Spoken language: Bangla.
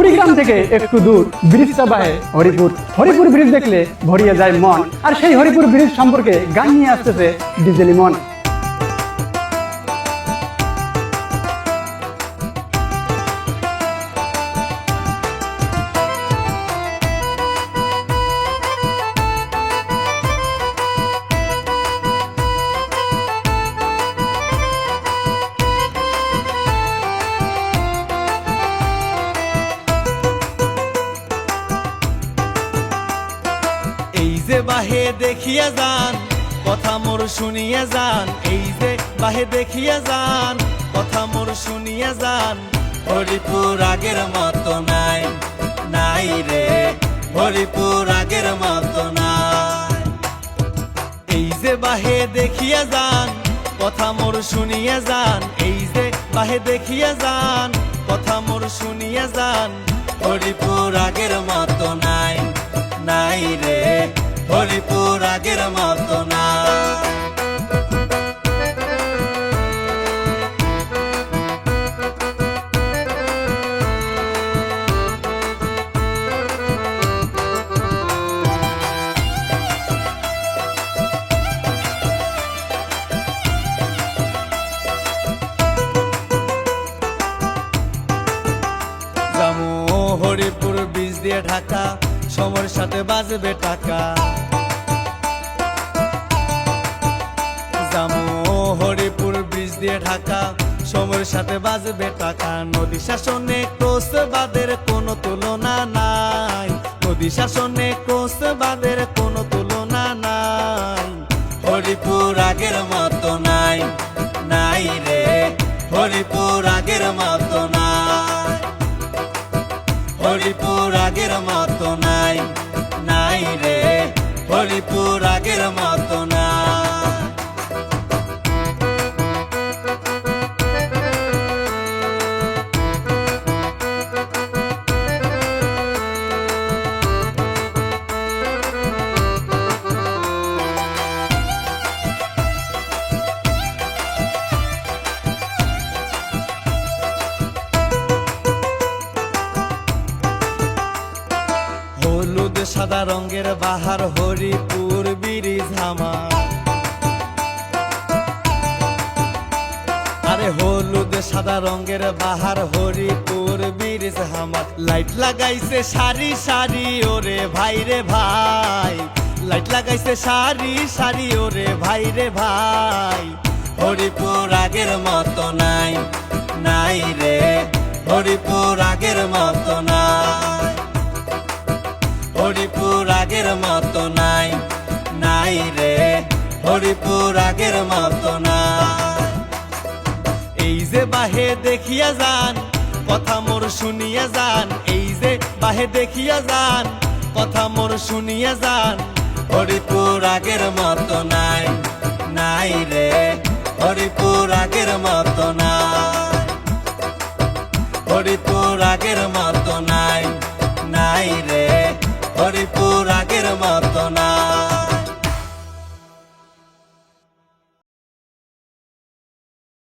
কুড়িগ্রাম থেকে একটু দূর ব্রিজটা বাহে হরিপুর। হরিপুর ব্রিজ দেখলে ভরিয়ে যায় মন। আর সেই হরিপুর ব্রিজ সম্পর্কে গান নিয়ে আসতেছে ডিজে লিমন। এই যে বাহে দেখিয়া যান কথা মোর শুনিয়া যান, এই যে বাহে দেখিয়া যান কথা মোর শুনিয়া যান। হরিপুর আগের মতো নাই, নাই রে হরিপুর আগের মতো নাই। এই যে বাহে দেখিয়া যান কথা মোর শুনিয়া যান, এই যে বাহে দেখিয়া যান কথা মোর শুনিয়া যান। হরিপুর আগের মতো নাই, নাই রে হরিপুর আগের মতো না। জামু হরিপুর বীজ দিয়ে ঢাকা, সময়ের সাথে বাজবে টাকা। জামু হরিপুর ব্রিজ দিয়ে ঢাকা, সময়ের সাথে বাজবে টাকা। নদী শাসনে কোচবাদের কোনো তুলনা নাই, নদী শাসনে কোচবাদের কোনো তুলনা নাই। হরিপুর আগের মতো নাই, নাই রে হরিপুর আগের মতো নাই। হরিপুর আগের মতো নাই, নাই রে হরিপুর আগের মতো না। হলুদ সাদা রঙের বাহার হরিপুর ব্রিজ আমার, আরে হলুদ সাদা রঙের বাহার হরিপুর ব্রিজ আমার। লাইট লাগাইছে সারি সারি ওরে ভাই রে ভাই, লাইট লাগাইছে সারি সারি ওরে ভাই রে ভাই। হরিপুর আগের মতো নাই, নাই রে হরিপুর আগের মতো নাই। হরিপুর আগের মতো নাই, নাই রে হরিপুর আগের মতো নাই। এই যে বাহে দেখিয়া যান কথা মোর শুনিয়া যান, এই যে বাহে দেখিয়া যান কথা মোর শুনিয়া যান। হরিপুর আগের মতো নাই, নাই রে হরিপুর আগের মতো নাই। হরিপুর আগের মতো